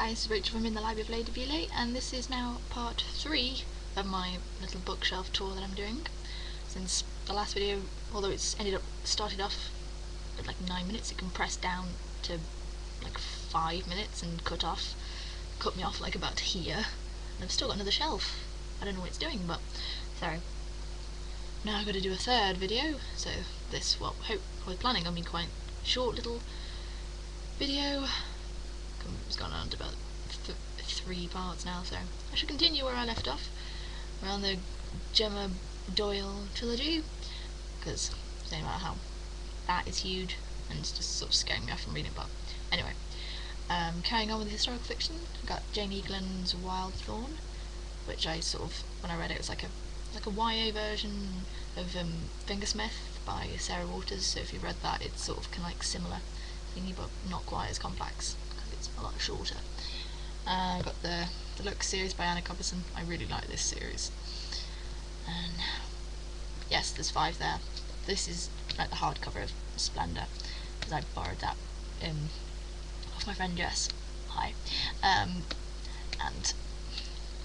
Hi, this is Rachel from In the Library of Lady Vile, and this is now part 3 of my little bookshelf tour that I'm doing. Since the last video, although it's started off at like 9 minutes, it compressed down to like 5 minutes and cut me off like about here, and I've still got another shelf. I don't know what it's doing, but sorry. Now I've got to do a third video, so this, well, I was planning on being quite short little video. It's gone on to about 3 parts now, so I should continue where I left off, around the Gemma Doyle trilogy, because saying about how that is huge and it's just sort of scaring me off from reading it. But anyway, carrying on with the historical fiction, I've got Jane Eaglin's Wild Thorn, which I sort of, when I read it, was like a YA version of Fingersmith by Sarah Waters. So if you read that, it's sort of kind of like similar thingy, but not quite as complex because it's a lot shorter. I've got the Deluxe series by Anna Cobberson. I really like this series, and yes, there's 5 there. This is like the hardcover of Splendor, because I borrowed that off my friend Jess. Hi. And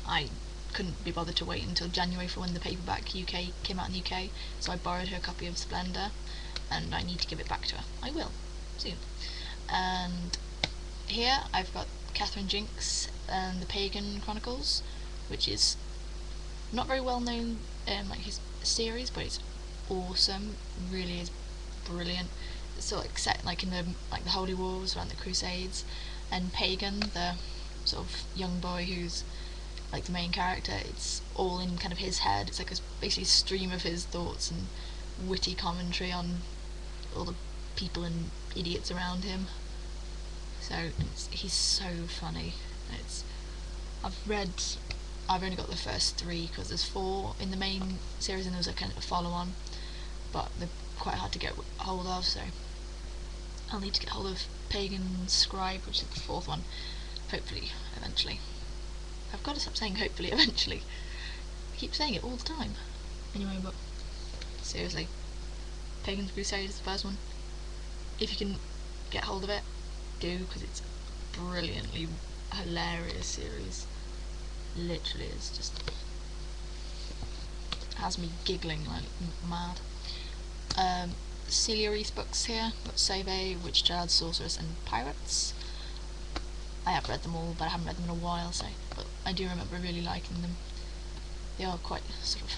I couldn't be bothered to wait until January for when the paperback came out in the UK, so I borrowed her copy of Splendor, and I need to give it back to her. I will soon. And here I've got Catherine Jinks and the Pagan Chronicles, which is not very well known like his series, but it's awesome. Really is brilliant. It's sort of like set like in the Holy Wars around the Crusades, and Pagan, the sort of young boy who's like the main character, it's all in kind of his head. It's like basically a stream of his thoughts and witty commentary on all the people and idiots around him. So he's so funny. I've only got the first 3 because there's 4 in the main series, and there's a kind of a follow-on, but they're quite hard to get hold of, so I'll need to get hold of Pagan Scribe, which is the 4th one, hopefully, eventually. I've got to stop saying hopefully eventually. I keep saying it all the time. Anyway, but seriously, Pagan's Crusade is the first one. If you can get hold of it, do, because it's brilliantly hilarious series. Literally, it's just has me giggling like mad. Celia Reese books here. Got Save, Witch Child, Sorceress, and Pirates. I have read them all, but I haven't read them in a while, but I do remember really liking them. They are quite sort of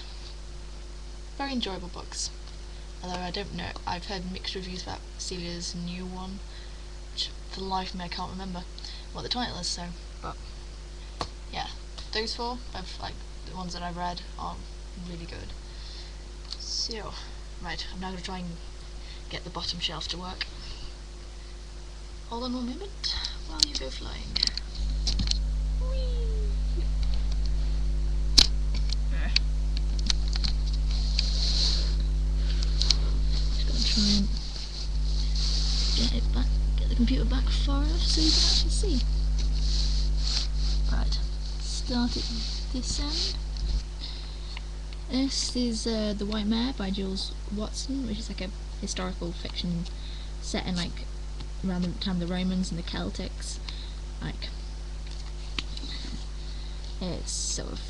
very enjoyable books. Although I don't know, I've heard mixed reviews about Celia's new one, which for the life of me I can't remember what the title is. So, but yeah, those 4 of like the ones that I've read are really good. So, right, I'm now going to try and get the bottom shelf to work. Hold on one moment while you go flying. Whee! Just gotta try and get the computer back far enough so you can actually see. Right, start at this end. This is The White Mare by Jules Watson, which is like a historical fiction set in like around the time of the Romans and the Celtics. Like, it's sort of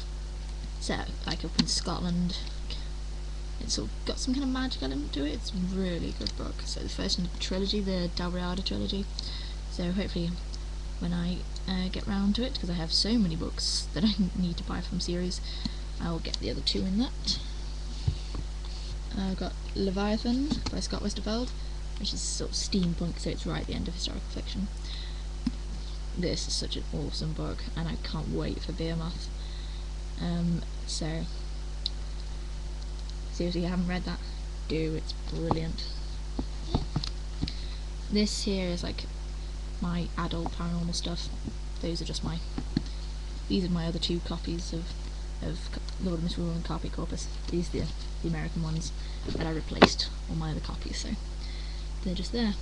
set like up in Scotland. It's sort of got some kind of magic element to it. It's a really good book. So the first in the trilogy, the Dalriada trilogy. So hopefully when I get round to it, because I have so many books that I need to buy from series, I will get the other 2 in that. I've got Leviathan by Scott Westerfeld, which is sort of steampunk, so it's right at the end of historical fiction. This is such an awesome book, and I can't wait for Behemoth. So seriously, you haven't read that? Do, it's brilliant. This here is like my adult paranormal stuff. These are my other 2 copies of Lord of Misrule and Carpe Corpus. These are the American ones that I replaced all my other copies, so they're just there.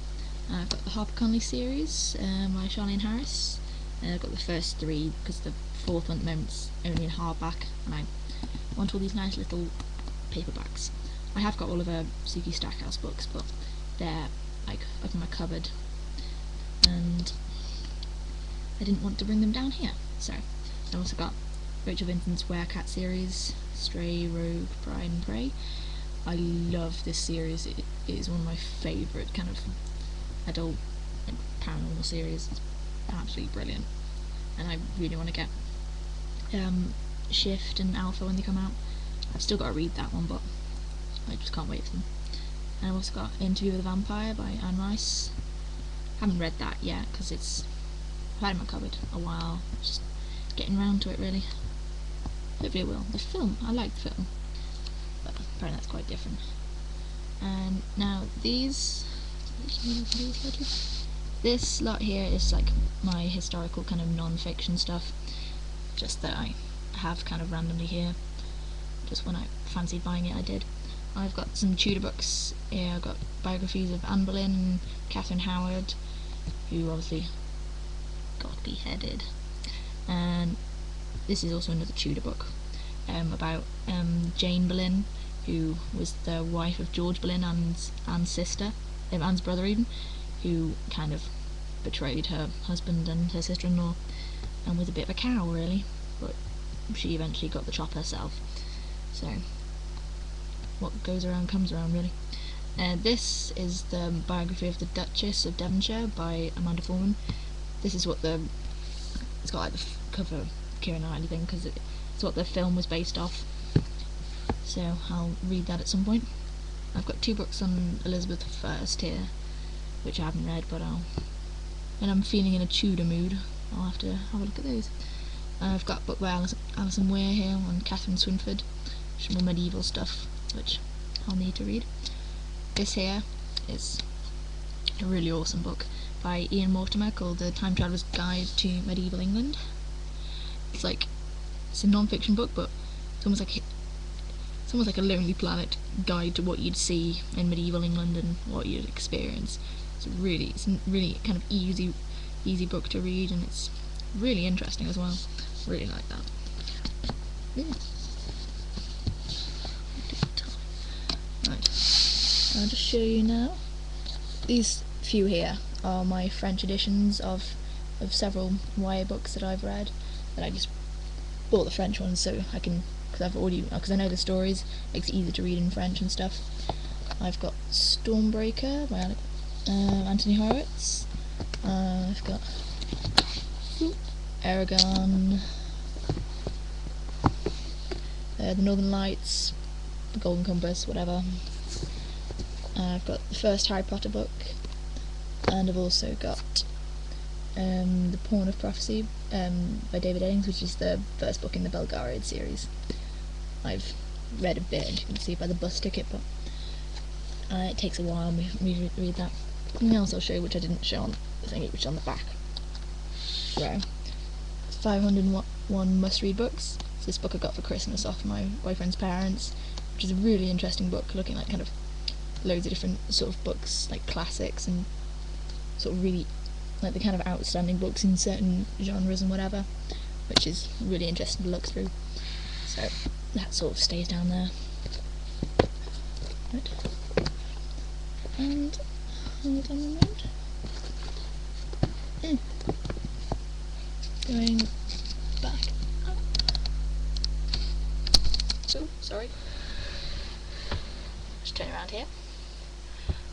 I've got the Harper Conley series by Charlene Harris. I've got the first 3 because the 4th one at the moment's only in hardback, and I want all these nice little paperbacks. I have got all of her Suki Stackhouse books, but they're like up in my cupboard, and I didn't want to bring them down here. So I also got Rachel Vincent's Werecat series, Stray, Rogue, Pride and Prey. I love this series. It is one of my favourite kind of adult paranormal series. It's absolutely brilliant, and I really want to get Shift and Alpha when they come out. I've still got to read that one, but I just can't wait for them. And I've also got Interview with a Vampire by Anne Rice. Haven't read that yet because I've had it in my cupboard a while, just getting round to it really. Hopefully it will. The film, I like the film, but apparently that's quite different. And now this lot here is like my historical kind of non-fiction stuff, just that I have kind of randomly here, just when I fancied buying it I did. I've got some Tudor books here. I've got biographies of Anne Boleyn and Catherine Howard, who obviously got beheaded, and this is also another Tudor book about Jane Boleyn, who was the wife of George Boleyn, Anne's sister, Anne's brother even, who kind of betrayed her husband and her sister-in-law, and was a bit of a cow really, but she eventually got the chop herself. So what goes around comes around really. This is the biography of the Duchess of Devonshire by Amanda Foreman. This is what it's got like the cover of Keira Knightley thing, because it's what the film was based off, so I'll read that at some point. I've got 2 books on Elizabeth I here, which I haven't read, but when I'm feeling in a Tudor mood, I'll have to have a look at those. I've got a book by Alison Weir here on Catherine Swynford, which is more medieval stuff, which I'll need to read. This here is a really awesome book by Ian Mortimer called The Time Traveller's Guide to Medieval England. It's a non-fiction book, but it's almost like a Lonely Planet guide to what you'd see in medieval England and what you'd experience. It's a really kind of easy book to read, and it's really interesting as well. Really like that. Yeah. Right, I'll just show you now. These few here are my French editions of several YA books that I've read, that I just bought the French ones so I can, because I know the stories, makes it easier to read in French and stuff. I've got Stormbreaker by Anthony Horowitz. I've got Aragon, The Northern Lights, The Golden Compass, whatever. I've got the first Harry Potter book, and I've also got The Pawn of Prophecy by David Eddings, which is the first book in the Belgariad series. I've read a bit, and you can see by the bus ticket, but it takes a while me to read that. Something else I'll show you, which I didn't show on the thingy, which is on the back row. 501 must-read books. So this book I got for Christmas off my boyfriend's parents, which is a really interesting book, looking like kind of loads of different sort of books, like classics and sort of really like the kind of outstanding books in certain genres and whatever, which is really interesting to look through. So that sort of stays down there. Right. And hold on a moment. Going back up. Oh, sorry. Just turn around here.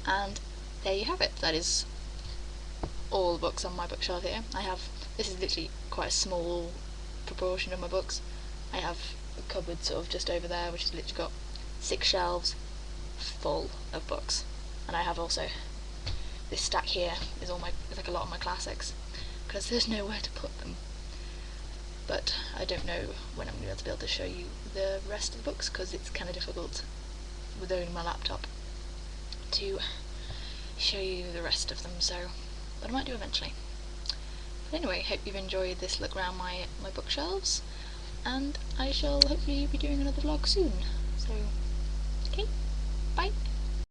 And there you have it. That is all the books on my bookshelf here. This is literally quite a small proportion of my books. I have a cupboard sort of just over there, which has literally got 6 shelves full of books. And I have also this stack here is like a lot of my classics, because there's nowhere to put them. But I don't know when I'm going to be able to show you the rest of the books, because it's kind of difficult with only my laptop to show you the rest of them, but I might do eventually. But anyway, hope you've enjoyed this look around my bookshelves, and I shall hopefully be doing another vlog soon. So, okay, bye!